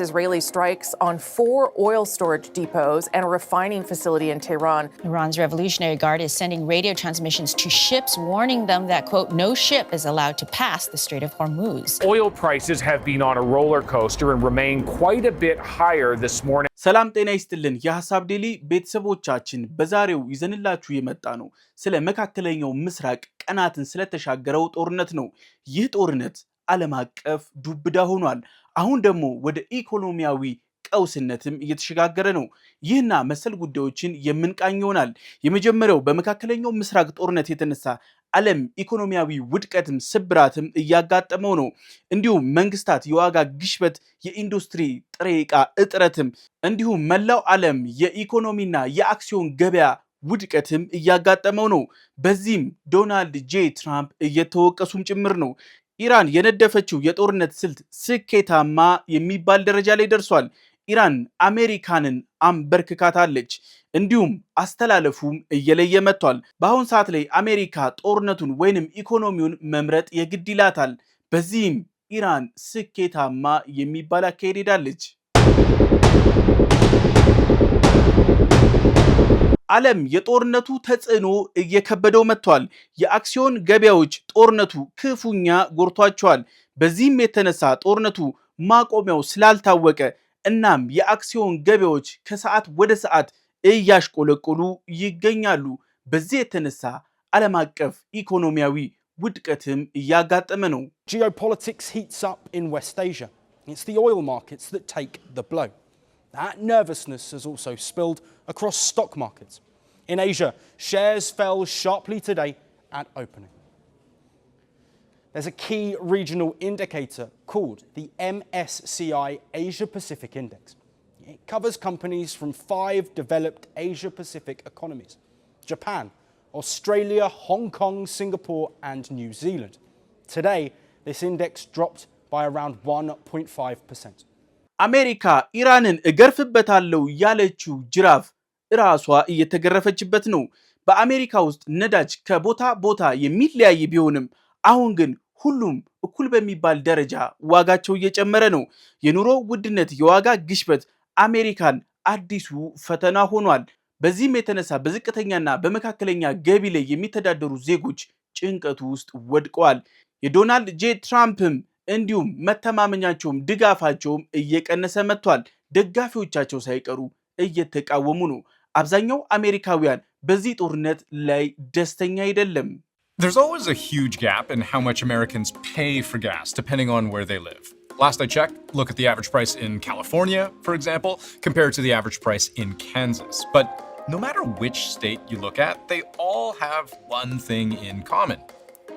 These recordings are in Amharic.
Israeli strikes on 4 oil storage depots and a refining facility in Tehran. Iran's Revolutionary Guard is sending radio transmissions to ships, warning them that, quote, no ship is allowed to pass the Strait of Hormuz. Oil prices have been on a roller coaster and remain quite a bit higher this morning. ሰላም ጤና ይስጥልን የሐሳብ ዴሊ ቤተሰቦቻችን በዛሬው ይዘንላችሁ የመጣ ነው ስለ መካከለኛው ምስራቅ ቀናትን ስለተሻገረው ጦርነት ነው። ይህ ጦርነት ዓለም አቀፍ ዱብዳ ሆኗል። አሁን ደግሞ ወደ ኢኮኖሚያዊ ቀውስነትም እየተሸጋገረ ነው። ይህና መሰል ጉዳዮችን የምንቃኝ ይሆናል። የመጀመሪያው በመካከለኛው ምስራቅ ጦርነት የተነሳ ዓለም ኢኮኖሚያዊ ውድቀትም ስብራትም እያጋጠመው ነው። እንዲሁም መንግስታት የዋጋ ግሽበት፣ የኢንዱስትሪ ጥሬ ዕቃ እጥረትም እንዲሁም መላው ዓለም የኢኮኖሚና የአክሲዮን ገበያ ውድቀትም እያጋጠመው ነው። በዚህም ዶናልድ ጄ ትራምፕ እየተወቀሱም ጭምር ነው። ኢራን የነደፈችው የጦርነት ስልት ስኬታማ የሚባል ደረጃ ላይ ደርሷል። ኢራን አሜሪካንን አንበርክካታለች። እንዲሁም አስተላለፉም እየለየ መጥቷል። በአሁን ሰዓት ላይ አሜሪካ ጦርነቱን ወይንም ኢኮኖሚውን መምረጥ የግድ ይላታል። በዚህም ኢራን ስኬታማ የሚባል አካሄድ ሄዳለች። ዓለም የጦርነቱ ተጽዕኖ እየከበደው መጥቷል። የአክሲዮን ገበያዎች ጦርነቱ ክፉኛ ጎርቷቸዋል። በዚህም የተነሳ ጦርነቱ ማቆሚያው ስላልታወቀ እናም የአክሲዮን ገበያዎች ከሰዓት ወደ ሰዓት እያሽቆለቆሉ ይገኛሉ። በዚህ የተነሳ ዓለም አቀፍ ኢኮኖሚያዊ ውድቀትም እያጋጠመ ነው። Geopolitics heats up in West Asia. It's the oil markets that take the blow. That nervousness has also spilled across stock markets. In Asia, shares fell sharply today at opening. There's a key regional indicator called the MSCI Asia Pacific Index. It covers companies from 5 developed Asia Pacific economies: Japan, Australia, Hong Kong, Singapore, and New Zealand. Today, this index dropped by around 1.5%. አሜሪካ ኢራንን እገርፍበታለሁ ያለችው ጅራፍ ራሷ እየተገረፈችበት ነው። በአሜሪካ ውስጥ ነዳጅ ከቦታ ቦታ የሚለያይ ቢሆንም አሁን ግን ሁሉም እኩል በሚባል ደረጃ ዋጋቸው እየጨመረ ነው። የኑሮ ውድነት፣ የዋጋ ግሽበት አሜሪካን አዲሱ ፈተና ሆኗል። በዚህም የተነሳ በዝቅተኛና በመካከለኛ ገቢ ላይ የሚተዳደሩ ዜጎች ጭንቀቱ ውስጥ ወድቀዋል። የዶናልድ ጄ ትራምፕም እንዲሁም መተማመኛቸውም ድጋፋቸውም እየቀነሰ መጥቷል። ደጋፊዎቻቸው ሳይቀሩ እየተቃወሙ ነው። አብዛኛው አሜሪካውያን በዚህ ጦርነት ላይ ደስተኛ አይደለም። There's always a huge gap in how much Americans pay for gas, depending on where they live. Last I checked, look at the average price in California, for example, compared to the average price in Kansas. But no matter which state you look at, they all have one thing in common.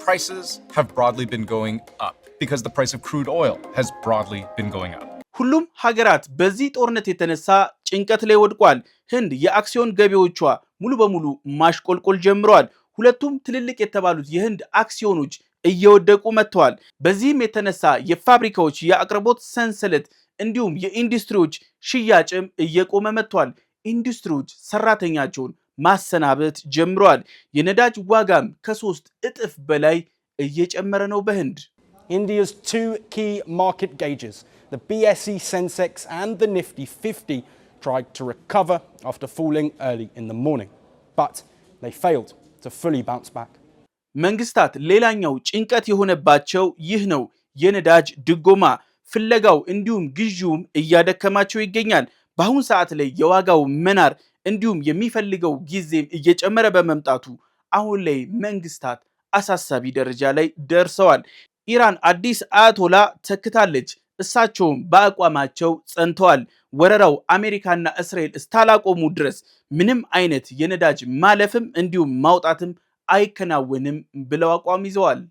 Prices have broadly been going up because the price of crude oil has broadly been going up. ሁሉም ሀገራት በዚህ ጦርነት የተነሳ ጭንቀት ላይ ወድቋል። ህንድ የአክሲዮን ገበያዎቿ ሙሉ በሙሉ ማሽቆልቆል ጀምረዋል። ሁለቱም ትልልቅ የተባሉት የህንድ አክሲዮኖች እየወደቁ መጥተዋል። በዚህም የተነሳ የፋብሪካዎች የአቅርቦት ሰንሰለት እንዲሁም የኢንዱስትሪዎች ሽያጭም እየቆመ መጥቷል። ኢንዱስትሪዎች ሰራተኛቸውን ማሰናበት ጀምረዋል። የነዳጅ ዋጋም ከ3 እጥፍ በላይ እየጨመረ ነው በህንድ። India's 2 key market gauges, the BSE Sensex and the Nifty 50, tried to recover after falling early in the morning, but they failed to fully bounce back. መንግስታት ሌላኛው ጭንቀት የሆነባቸው ይህ ነው። የነዳጅ ድጎማ ፍለጋው እንዲሁም ግዢውም እያደከማቸው ይገኛል። በአሁን ሰዓት ላይ የዋጋው መናር እንዲሁም የሚፈልገው ጊዜም እየጨመረ በመምጣቱ አሁን ላይ መንግስታት አሳሳቢ ደረጃ ላይ ደርሰዋል። ኢራን አዲስ አያቶላ ተክታለች። እሳቸውም በአቋማቸው ጸንተዋል። ወረራው አሜሪካና እስራኤል እስታላቆሙ ድረስ ምንም አይነት የነዳጅ ማለፍም እንዲሁም ማውጣትም አይከናወንም ብለው አቋም ይዘዋል።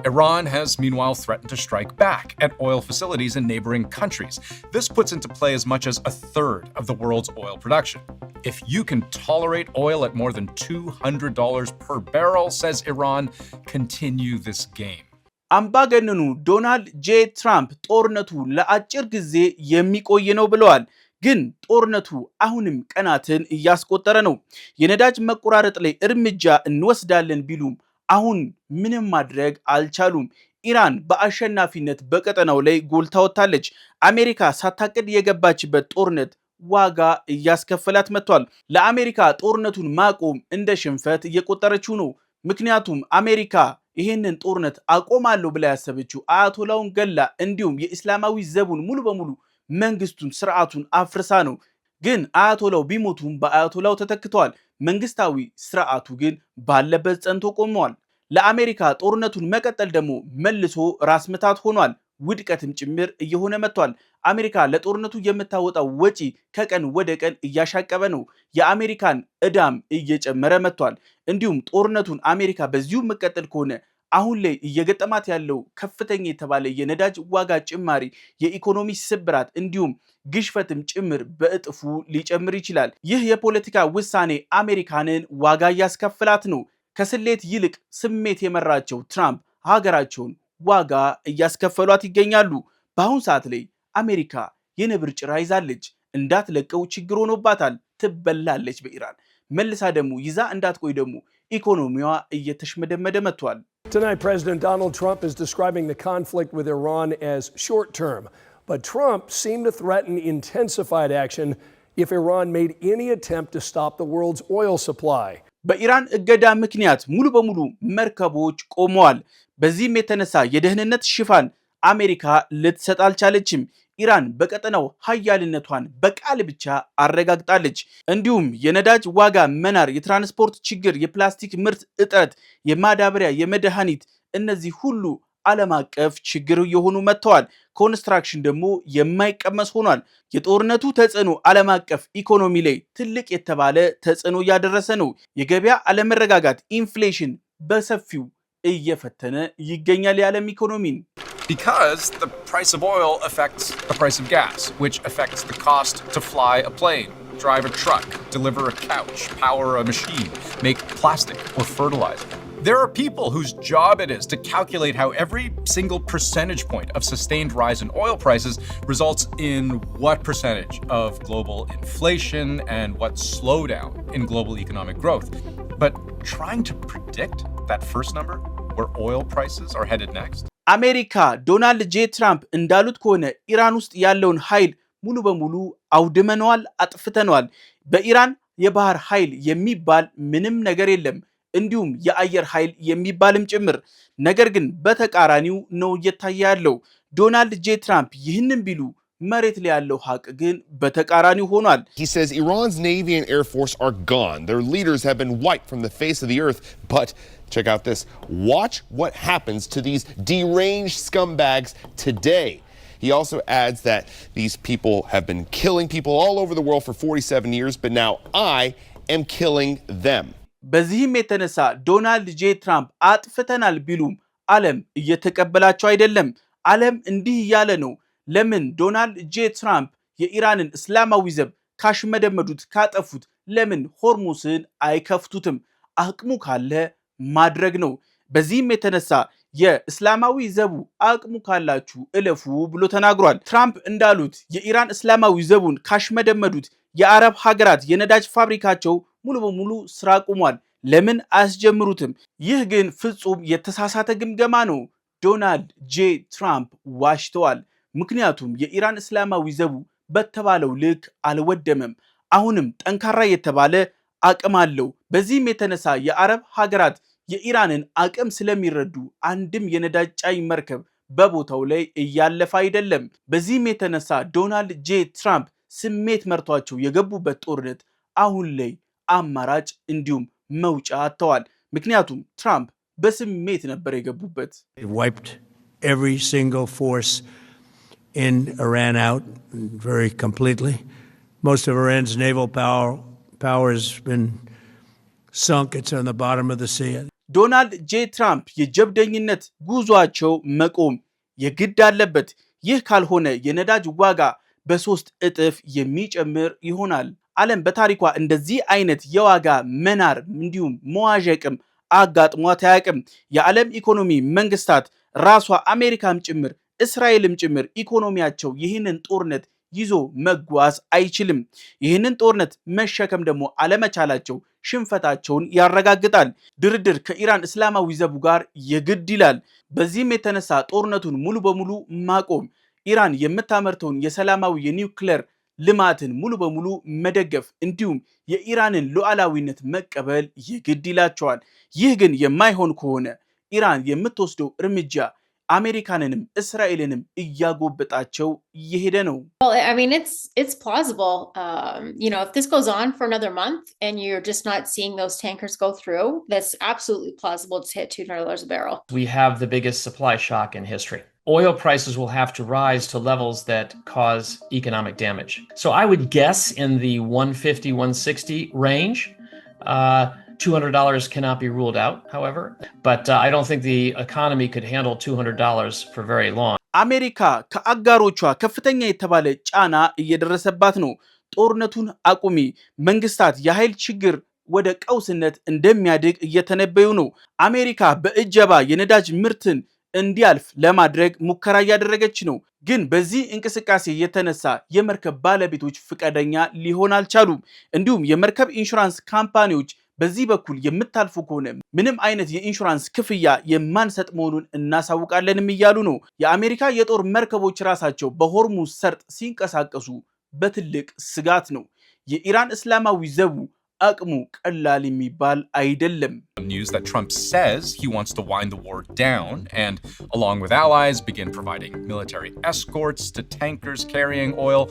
Iran has meanwhile threatened to strike back at oil facilities in neighboring countries. This puts into play as much as a third of the world's oil production. If you can tolerate oil at more than $200 per barrel, says Iran, continue this game. አምባገነኑ ዶናልድ ጄ ትራምፕ ጦርነቱ ለአጭር ጊዜ የሚቆይ ነው ብለዋል። ግን ጦርነቱ አሁንም ቀናትን እያስቆጠረ ነው። የነዳጅ መቆራረጥ ላይ እርምጃ እንወስዳለን ቢሉም አሁን ምንም ማድረግ አልቻሉም። ኢራን በአሸናፊነት በቀጠናው ላይ ጎልታ ወጣለች። አሜሪካ ሳታቅድ የገባችበት ጦርነት ዋጋ እያስከፈላት መጥቷል። ለአሜሪካ ጦርነቱን ማቆም እንደ ሽንፈት እየቆጠረችው ነው። ምክንያቱም አሜሪካ ይሄንን ጦርነት አቆማለሁ ብላ ያሰበችው አያቶላውን ገላ እንዲሁም የእስላማዊ ዘቡን ሙሉ በሙሉ መንግስቱን ስርዓቱን አፍርሳ ነው። ግን አያቶላው ቢሞቱም በአያቶላው ተተክተዋል። መንግስታዊ ስርዓቱ ግን ባለበት ጸንቶ ቆመዋል። ለአሜሪካ ጦርነቱን መቀጠል ደግሞ መልሶ ራስ ምታት ሆኗል። ውድቀትም ጭምር እየሆነ መጥቷል። አሜሪካ ለጦርነቱ የምታወጣው ወጪ ከቀን ወደ ቀን እያሻቀበ ነው። የአሜሪካን ዕዳም እየጨመረ መጥቷል። እንዲሁም ጦርነቱን አሜሪካ በዚሁ መቀጠል ከሆነ አሁን ላይ እየገጠማት ያለው ከፍተኛ የተባለ የነዳጅ ዋጋ ጭማሪ፣ የኢኮኖሚ ስብራት እንዲሁም ግሽፈትም ጭምር በእጥፉ ሊጨምር ይችላል። ይህ የፖለቲካ ውሳኔ አሜሪካንን ዋጋ እያስከፍላት ነው። ከስሌት ይልቅ ስሜት የመራቸው ትራምፕ ሀገራቸውን ዋጋ እያስከፈሏት ይገኛሉ። በአሁን ሰዓት ላይ አሜሪካ የነብር ጭራ ይዛለች። እንዳትለቀው ችግር ሆኖባታል። ትበላለች በኢራን መልሳ ደግሞ ይዛ እንዳትቆይ ደግሞ ኢኮኖሚዋ እየተሽመደመደ መጥቷል። Tonight, President Donald Trump is describing the conflict with Iran as short-term, but Trump seemed to threaten intensified action if Iran made any attempt to stop the world's oil supply. በኢራን እገዳ ምክንያት ሙሉ በሙሉ መርከቦች ቆመዋል። በዚህም የተነሳ የደህንነት ሽፋን አሜሪካ ልትሰጥ አልቻለችም። ኢራን በቀጠናው ኃያልነቷን በቃል ብቻ አረጋግጣለች። እንዲሁም የነዳጅ ዋጋ መናር፣ የትራንስፖርት ችግር፣ የፕላስቲክ ምርት እጥረት፣ የማዳበሪያ፣ የመድኃኒት እነዚህ ሁሉ ዓለም አቀፍ ችግር እየሆኑ መጥተዋል። ኮንስትራክሽን ደግሞ የማይቀመስ ሆኗል። የጦርነቱ ተጽዕኖ ዓለም አቀፍ ኢኮኖሚ ላይ ትልቅ የተባለ ተጽዕኖ እያደረሰ ነው። የገበያ አለመረጋጋት፣ ኢንፍሌሽን በሰፊው እየፈተነ ይገኛል የዓለም ኢኮኖሚን። Because the price of oil affects the price of gas, which affects the cost to fly a plane, drive a truck, deliver a couch, power a machine, make plastic or fertilizer. There are people whose job it is to calculate how every single percentage point of sustained rise in oil prices results in what percentage of global inflation and what slowdown in global economic growth. But trying to predict that first number, where oil prices are headed next, አሜሪካ ዶናልድ ጄ ትራምፕ እንዳሉት ከሆነ ኢራን ውስጥ ያለውን ኃይል ሙሉ በሙሉ አውድመነዋል፣ አጥፍተነዋል። በኢራን የባህር ኃይል የሚባል ምንም ነገር የለም፣ እንዲሁም የአየር ኃይል የሚባልም ጭምር። ነገር ግን በተቃራኒው ነው እየታየ ያለው። ዶናልድ ጄ ትራምፕ ይህንን ቢሉ መሬት ላይ ያለው ሀቅ ግን በተቃራኒው ሆኗል። He says Iran's Navy and Air Force are gone. Their leaders have been wiped from the face of the earth. But check out this. Watch what happens to these deranged scumbags today. He also adds that these people have been killing people all over the world for 47 years, but now I am killing them. በዚህም የተነሳ ዶናልድ ጄ ትራምፕ አጥፍተናል ቢሉም ዓለም እየተቀበላቸው አይደለም። ዓለም እንዲህ እያለ ነው። ለምን ዶናልድ ጄ ትራምፕ የኢራንን እስላማዊ ዘብ ካሽመደመዱት ካጠፉት ለምን ሆርሙስን አይከፍቱትም? አቅሙ ካለ ማድረግ ነው። በዚህም የተነሳ የእስላማዊ ዘቡ አቅሙ ካላችሁ እለፉ ብሎ ተናግሯል። ትራምፕ እንዳሉት የኢራን እስላማዊ ዘቡን ካሽመደመዱት የአረብ ሀገራት የነዳጅ ፋብሪካቸው ሙሉ በሙሉ ስራ ቆሟል። ለምን አያስጀምሩትም? ይህ ግን ፍጹም የተሳሳተ ግምገማ ነው። ዶናልድ ጄ ትራምፕ ዋሽተዋል። ምክንያቱም የኢራን እስላማዊ ዘቡ በተባለው ልክ አልወደመም። አሁንም ጠንካራ የተባለ አቅም አለው። በዚህም የተነሳ የአረብ ሀገራት የኢራንን አቅም ስለሚረዱ አንድም የነዳጅ ጫኝ መርከብ በቦታው ላይ እያለፈ አይደለም። በዚህም የተነሳ ዶናልድ ጄ ትራምፕ ስሜት መርቷቸው የገቡበት ጦርነት አሁን ላይ አማራጭ እንዲሁም መውጫ አጥተዋል። ምክንያቱም ትራምፕ በስሜት ነበር የገቡበት። wiped every single force in Iran out very completely. Most of Iran's naval power has been sunk. It's on the bottom of the sea. ዶናልድ ጄ ትራምፕ የጀብደኝነት ጉዟቸው መቆም የግድ አለበት። ይህ ካልሆነ የነዳጅ ዋጋ በ3 እጥፍ የሚጨምር ይሆናል። ዓለም በታሪኳ እንደዚህ አይነት የዋጋ መናር እንዲሁም መዋዠቅም አጋጥሟት አያውቅም። የዓለም ኢኮኖሚ መንግስታት ራሷ አሜሪካም ጭምር እስራኤልም ጭምር ኢኮኖሚያቸው ይህንን ጦርነት ይዞ መጓዝ አይችልም። ይህንን ጦርነት መሸከም ደግሞ አለመቻላቸው ሽንፈታቸውን ያረጋግጣል። ድርድር ከኢራን እስላማዊ ዘቡ ጋር የግድ ይላል። በዚህም የተነሳ ጦርነቱን ሙሉ በሙሉ ማቆም፣ ኢራን የምታመርተውን የሰላማዊ የኒውክሌር ልማትን ሙሉ በሙሉ መደገፍ እንዲሁም የኢራንን ሉዓላዊነት መቀበል የግድ ይላቸዋል። ይህ ግን የማይሆን ከሆነ ኢራን የምትወስደው እርምጃ አሜሪካንንም እስራኤልንም እያጎበጣቸው እየሄደ ነው። Well, I mean, it's plausible. You know, if this goes on for another month and you're just not seeing those tankers go through, that's absolutely plausible to hit $200 a barrel. We have the biggest supply shock in history. Oil prices will have to rise to levels that cause economic damage. So I would guess in the 150, 160 range. $200 cannot be ruled out, however, but I don't think the economy could handle $200 for very long. አሜሪካ ከአጋሮቿ ከፍተኛ የተባለ ጫና እየደረሰባት ነው። ጦርነቱን አቁሚ፣ መንግስታት የኃይል ችግር ወደ ቀውስነት እንደሚያድግ እየተነበዩ ነው። አሜሪካ በእጀባ የነዳጅ ምርትን እንዲያልፍ ለማድረግ ሙከራ እያደረገች ነው። ግን በዚህ እንቅስቃሴ የተነሳ የመርከብ ባለቤቶች ፍቃደኛ ሊሆን አልቻሉም። እንዲሁም የመርከብ ኢንሹራንስ ካምፓኒዎች በዚህ በኩል የምታልፉ ከሆነ ምንም አይነት የኢንሹራንስ ክፍያ የማንሰጥ መሆኑን እናሳውቃለንም እያሉ ነው። የአሜሪካ የጦር መርከቦች ራሳቸው በሆርሙዝ ሰርጥ ሲንቀሳቀሱ በትልቅ ስጋት ነው። የኢራን እስላማዊ ዘቡ አቅሙ ቀላል የሚባል አይደለም። News that Trump says he wants to wind the war down and, along with allies, begin providing military escorts to tankers carrying oil.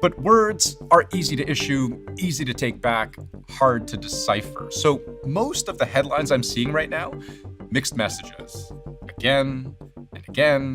But words are easy to issue, easy to take back, hard to decipher. So most of the headlines I'm seeing right now, mixed messages. Again and again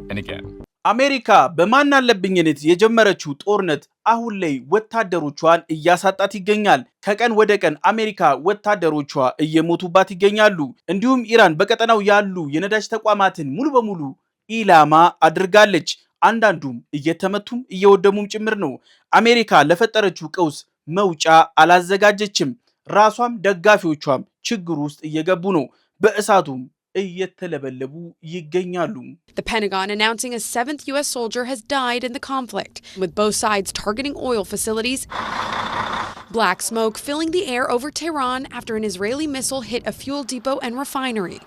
and again. አሜሪካ በማናለብኝነት የጀመረችው ጦርነት አሁን ላይ ወታደሮቿን እያሳጣት ይገኛል። ከቀን ወደ ቀን አሜሪካ ወታደሮቿ እየሞቱባት ይገኛሉ። እንዲሁም ኢራን በቀጠናው ያሉ የነዳጅ ተቋማትን ሙሉ በሙሉ ኢላማ አድርጋለች። አንዳንዱም እየተመቱም እየወደሙም ጭምር ነው። አሜሪካ ለፈጠረችው ቀውስ መውጫ አላዘጋጀችም። ራሷም ደጋፊዎቿም ችግር ውስጥ እየገቡ ነው። በእሳቱም እየተለበለቡ ይገኛሉ። The Pentagon announcing a 7th U.S. soldier has died in the conflict, with both sides targeting oil facilities. Black smoke filling the air over Tehran after an Israeli missile hit a fuel depot and refinery.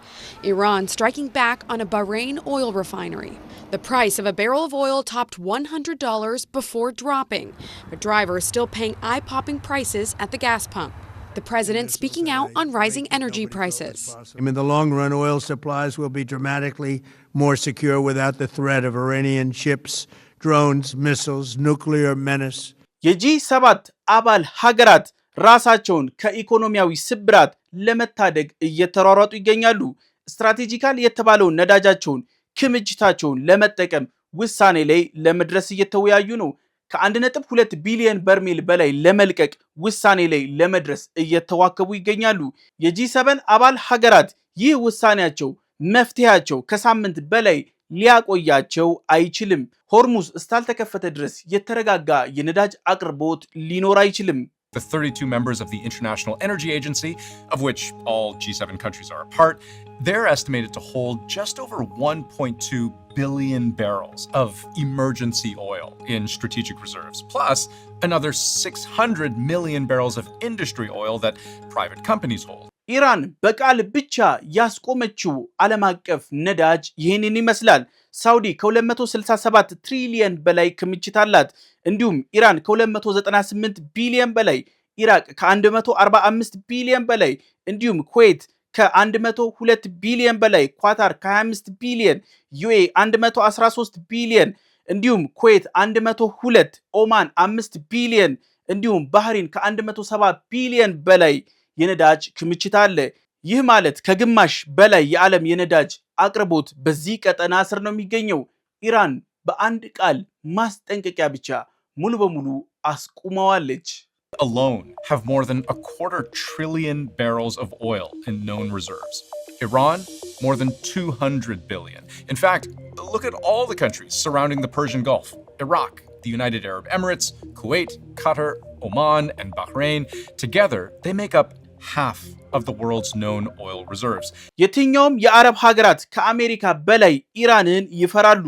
Iran striking back on a Bahrain oil refinery. The price of a barrel of oil topped $100 before dropping, but drivers still paying eye-popping prices at the gas pump. The president speaking out on rising energy prices. In the long run, oil supplies will be dramatically more secure without the threat of Iranian ships, drones, missiles, nuclear menace. የጂ7 አባል ሀገራት ራሳቸውን ከኢኮኖሚያዊ ስብራት ለመታደግ እየተሯሯጡ ይገኛሉ። ስትራቴጂካል የተባለውን ነዳጃቸውን ክምችታቸውን ለመጠቀም ውሳኔ ላይ ለመድረስ እየተወያዩ ነው። ከ1.2 ቢሊዮን በርሜል በላይ ለመልቀቅ ውሳኔ ላይ ለመድረስ እየተዋከቡ ይገኛሉ። የጂ7 አባል ሀገራት ይህ ውሳኔያቸው መፍትሄያቸው ከሳምንት በላይ ሊያቆያቸው አይችልም። ሆርሙዝ እስካልተከፈተ ድረስ የተረጋጋ የነዳጅ አቅርቦት ሊኖር አይችልም። The 32 members of the International Energy Agency, of which all G7 countries are a part, they're estimated to hold just over 1.2 billion barrels of emergency oil in strategic reserves, plus another 600 million barrels of industry oil that private companies hold. ኢራን በቃል ብቻ ያስቆመችው ዓለም አቀፍ ነዳጅ ይህንን ይመስላል። ሳውዲ ከ267 ትሪሊየን በላይ ክምችት አላት። እንዲሁም ኢራን ከ298 ቢሊዮን በላይ፣ ኢራቅ ከ145 ቢሊዮን በላይ፣ እንዲሁም ኩዌት ከ102 ቢሊዮን በላይ፣ ኳታር ከ25 ቢሊዮን፣ ዩኤ 113 ቢሊዮን፣ እንዲሁም ኩዌት 102፣ ኦማን 5 ቢሊዮን፣ እንዲሁም ባህሪን ከ170 ቢሊዮን በላይ የነዳጅ ክምችት አለ። ይህ ማለት ከግማሽ በላይ የዓለም የነዳጅ አቅርቦት በዚህ ቀጠና ስር ነው የሚገኘው። ኢራን በአንድ ቃል ማስጠንቀቂያ ብቻ ሙሉ በሙሉ አስቁመዋለች። Alone have more than 250 trillion barrels of oil in known reserves. Iran, more than 200 billion. In fact, look at all the countries surrounding the Persian Gulf. Iraq, the United Arab Emirates, Kuwait, Qatar, Oman, and Bahrain. Together, they make up half of the world's known oil reserves. የትኛውም የአረብ ሀገራት ከአሜሪካ በላይ ኢራንን ይፈራሉ።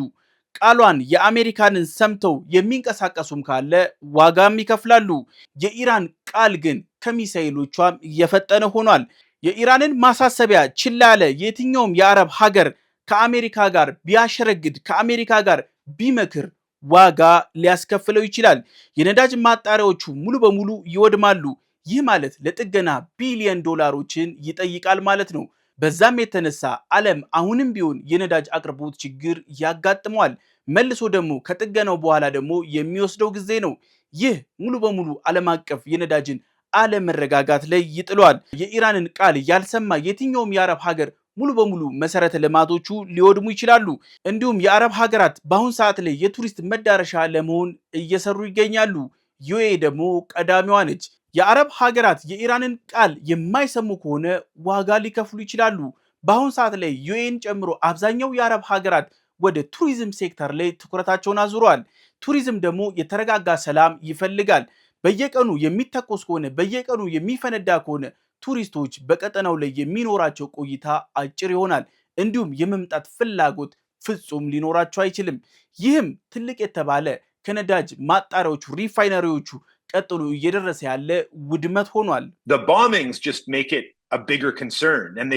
ቃሏን የአሜሪካንን ሰምተው የሚንቀሳቀሱም ካለ ዋጋም ይከፍላሉ። የኢራን ቃል ግን ከሚሳኤሎቿም እየፈጠነ ሆኗል። የኢራንን ማሳሰቢያ ችላ ያለ የትኛውም የአረብ ሀገር ከአሜሪካ ጋር ቢያሸረግድ ከአሜሪካ ጋር ቢመክር ዋጋ ሊያስከፍለው ይችላል። የነዳጅ ማጣሪያዎቹ ሙሉ በሙሉ ይወድማሉ። ይህ ማለት ለጥገና ቢሊዮን ዶላሮችን ይጠይቃል ማለት ነው። በዛም የተነሳ ዓለም አሁንም ቢሆን የነዳጅ አቅርቦት ችግር ያጋጥመዋል። መልሶ ደግሞ ከጥገናው በኋላ ደግሞ የሚወስደው ጊዜ ነው። ይህ ሙሉ በሙሉ ዓለም አቀፍ የነዳጅን አለመረጋጋት ላይ ይጥሏል። የኢራንን ቃል ያልሰማ የትኛውም የአረብ ሀገር ሙሉ በሙሉ መሰረተ ልማቶቹ ሊወድሙ ይችላሉ። እንዲሁም የአረብ ሀገራት በአሁን ሰዓት ላይ የቱሪስት መዳረሻ ለመሆን እየሰሩ ይገኛሉ። ዩኤኢ ደግሞ ቀዳሚዋ ነች። የአረብ ሀገራት የኢራንን ቃል የማይሰሙ ከሆነ ዋጋ ሊከፍሉ ይችላሉ። በአሁን ሰዓት ላይ ዩኤኢን ጨምሮ አብዛኛው የአረብ ሀገራት ወደ ቱሪዝም ሴክተር ላይ ትኩረታቸውን አዙረዋል። ቱሪዝም ደግሞ የተረጋጋ ሰላም ይፈልጋል። በየቀኑ የሚተኮስ ከሆነ በየቀኑ የሚፈነዳ ከሆነ ቱሪስቶች በቀጠናው ላይ የሚኖራቸው ቆይታ አጭር ይሆናል። እንዲሁም የመምጣት ፍላጎት ፍጹም ሊኖራቸው አይችልም። ይህም ትልቅ የተባለ ከነዳጅ ማጣሪያዎቹ ሪፋይነሪዎቹ ቀጥሎ እየደረሰ ያለ ውድመት ሆኗል። The bombings just make it a bigger concern and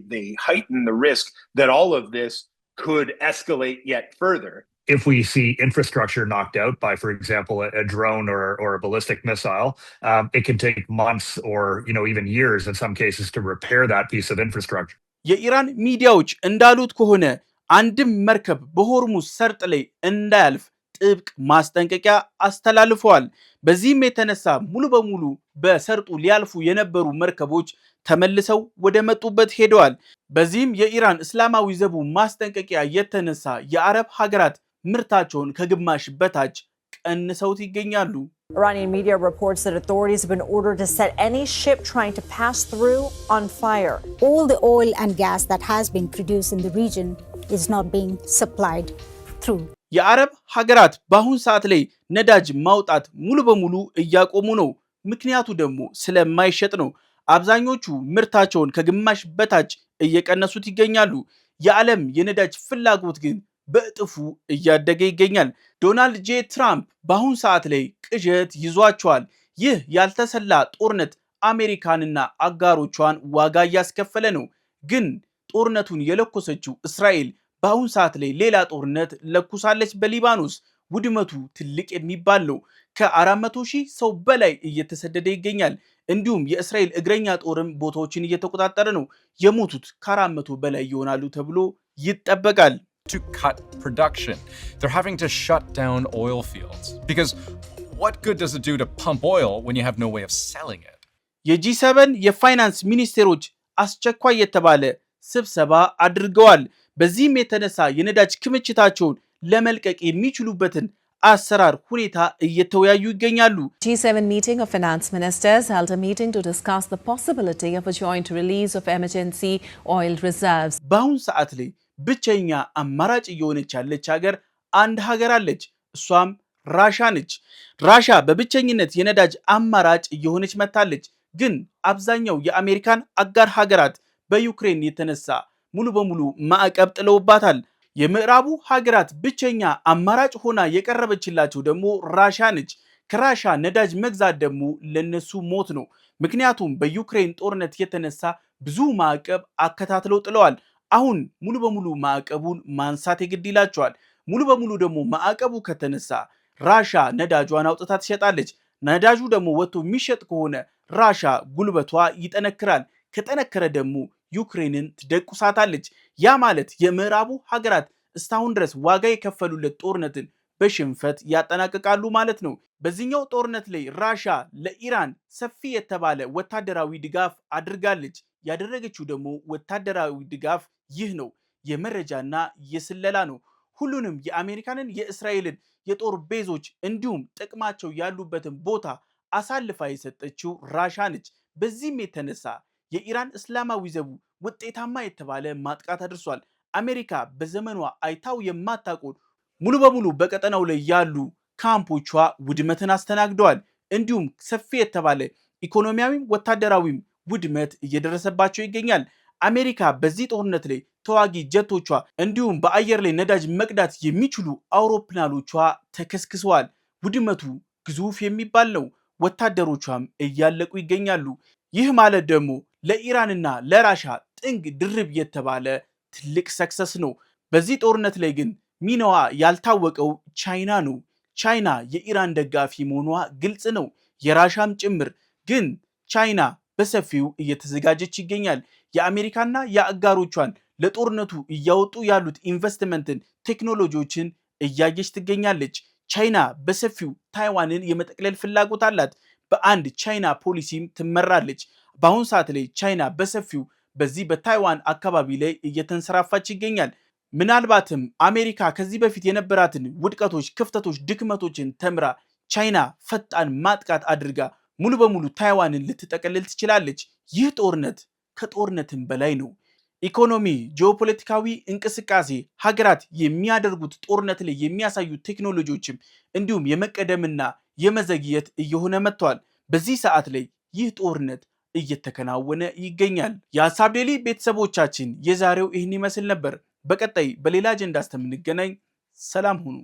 they heighten the risk that all of this could escalate yet further. If we see infrastructure knocked out by, for example, a drone or a ballistic missile, it can take months or even years in some cases to repair that piece of infrastructure. የኢራን ሚዲያዎች እንዳሉት ከሆነ አንድም መርከብ በሆርሙዝ ሰርጥ ላይ እንዳያልፍ ጥብቅ ማስጠንቀቂያ አስተላልፈዋል። በዚህም የተነሳ ሙሉ በሙሉ በሰርጡ ሊያልፉ የነበሩ መርከቦች ተመልሰው ወደ መጡበት ሄደዋል። በዚህም የኢራን እስላማዊ ዘቡ ማስጠንቀቂያ የተነሳ የአረብ ሀገራት ምርታቸውን ከግማሽ በታች ቀንሰውት ይገኛሉ። Iranian media reports that authorities have been ordered to set any ship trying to pass through on fire. All the oil and gas that has been produced in the region is not being supplied through. የአረብ ሀገራት በአሁን ሰዓት ላይ ነዳጅ ማውጣት ሙሉ በሙሉ እያቆሙ ነው። ምክንያቱ ደግሞ ስለማይሸጥ ነው። አብዛኞቹ ምርታቸውን ከግማሽ በታች እየቀነሱት ይገኛሉ። የዓለም የነዳጅ ፍላጎት ግን በእጥፉ እያደገ ይገኛል። ዶናልድ ጄ ትራምፕ በአሁን ሰዓት ላይ ቅዠት ይዟቸዋል። ይህ ያልተሰላ ጦርነት አሜሪካንና አጋሮቿን ዋጋ እያስከፈለ ነው። ግን ጦርነቱን የለኮሰችው እስራኤል በአሁን ሰዓት ላይ ሌላ ጦርነት ለኩሳለች በሊባኖስ። ውድመቱ ትልቅ የሚባል ነው። ከ400,000 ሰው በላይ እየተሰደደ ይገኛል። እንዲሁም የእስራኤል እግረኛ ጦርም ቦታዎችን እየተቆጣጠረ ነው። የሞቱት ከ400 በላይ ይሆናሉ ተብሎ ይጠበቃል። To cut production, they're having to shut down oil fields because what good does it do to pump oil when you have no way of selling it? የጂ7 የፋይናንስ ሚኒስቴሮች አስቸኳይ የተባለ ስብሰባ አድርገዋል። በዚህም የተነሳ የነዳጅ ክምችታቸውን ለመልቀቅ የሚችሉበትን አሰራር ሁኔታ እየተወያዩ ይገኛሉ። G7 meeting of finance ministers held a meeting to discuss the possibility of a joint release of emergency oil reserves. በአሁን ሰዓት ላይ ብቸኛ አማራጭ እየሆነች ያለች ሀገር አንድ ሀገር አለች። እሷም ራሻ ነች። ራሻ በብቸኝነት የነዳጅ አማራጭ እየሆነች መታለች። ግን አብዛኛው የአሜሪካን አጋር ሀገራት በዩክሬን የተነሳ ሙሉ በሙሉ ማዕቀብ ጥለውባታል። የምዕራቡ ሀገራት ብቸኛ አማራጭ ሆና የቀረበችላቸው ደግሞ ራሻ ነች። ከራሻ ነዳጅ መግዛት ደግሞ ለነሱ ሞት ነው። ምክንያቱም በዩክሬን ጦርነት የተነሳ ብዙ ማዕቀብ አከታትለው ጥለዋል። አሁን ሙሉ በሙሉ ማዕቀቡን ማንሳት የግድ ይላቸዋል። ሙሉ በሙሉ ደግሞ ማዕቀቡ ከተነሳ ራሻ ነዳጇን አውጥታ ትሸጣለች። ነዳጁ ደግሞ ወጥቶ የሚሸጥ ከሆነ ራሻ ጉልበቷ ይጠነክራል። ከጠነከረ ደግሞ ዩክሬንን ትደቁሳታለች። ያ ማለት የምዕራቡ ሀገራት እስካሁን ድረስ ዋጋ የከፈሉለት ጦርነትን በሽንፈት ያጠናቅቃሉ ማለት ነው። በዚህኛው ጦርነት ላይ ራሻ ለኢራን ሰፊ የተባለ ወታደራዊ ድጋፍ አድርጋለች። ያደረገችው ደግሞ ወታደራዊ ድጋፍ ይህ ነው፣ የመረጃና የስለላ ነው። ሁሉንም የአሜሪካንን የእስራኤልን የጦር ቤዞች እንዲሁም ጥቅማቸው ያሉበትን ቦታ አሳልፋ የሰጠችው ራሻ ነች። በዚህም የተነሳ የኢራን እስላማዊ ዘቡ ውጤታማ የተባለ ማጥቃት አድርሷል። አሜሪካ በዘመኗ አይታው የማታውቀውን ሙሉ በሙሉ በቀጠናው ላይ ያሉ ካምፖቿ ውድመትን አስተናግደዋል። እንዲሁም ሰፊ የተባለ ኢኮኖሚያዊም ወታደራዊም ውድመት እየደረሰባቸው ይገኛል። አሜሪካ በዚህ ጦርነት ላይ ተዋጊ ጀቶቿ እንዲሁም በአየር ላይ ነዳጅ መቅዳት የሚችሉ አውሮፕላኖቿ ተከስክሰዋል። ውድመቱ ግዙፍ የሚባል ነው። ወታደሮቿም እያለቁ ይገኛሉ። ይህ ማለት ደግሞ ለኢራንና ለራሻ ጥንግ ድርብ የተባለ ትልቅ ሰክሰስ ነው። በዚህ ጦርነት ላይ ግን ሚናዋ ያልታወቀው ቻይና ነው። ቻይና የኢራን ደጋፊ መሆኗ ግልጽ ነው፣ የራሻም ጭምር። ግን ቻይና በሰፊው እየተዘጋጀች ይገኛል። የአሜሪካና የአጋሮቿን ለጦርነቱ እያወጡ ያሉት ኢንቨስትመንትን፣ ቴክኖሎጂዎችን እያየች ትገኛለች። ቻይና በሰፊው ታይዋንን የመጠቅለል ፍላጎት አላት። በአንድ ቻይና ፖሊሲም ትመራለች። በአሁኑ ሰዓት ላይ ቻይና በሰፊው በዚህ በታይዋን አካባቢ ላይ እየተንሰራፋች ይገኛል። ምናልባትም አሜሪካ ከዚህ በፊት የነበራትን ውድቀቶች፣ ክፍተቶች፣ ድክመቶችን ተምራ ቻይና ፈጣን ማጥቃት አድርጋ ሙሉ በሙሉ ታይዋንን ልትጠቀልል ትችላለች። ይህ ጦርነት ከጦርነትም በላይ ነው። ኢኮኖሚ፣ ጂኦፖለቲካዊ እንቅስቃሴ፣ ሀገራት የሚያደርጉት ጦርነት ላይ የሚያሳዩ ቴክኖሎጂዎችም እንዲሁም የመቀደምና የመዘግየት እየሆነ መጥቷል። በዚህ ሰዓት ላይ ይህ ጦርነት እየተከናወነ ይገኛል። የሀሳብ ዴይሊ ቤተሰቦቻችን የዛሬው ይህን ይመስል ነበር። በቀጣይ በሌላ አጀንዳ እስከምንገናኝ ሰላም ሁኑ።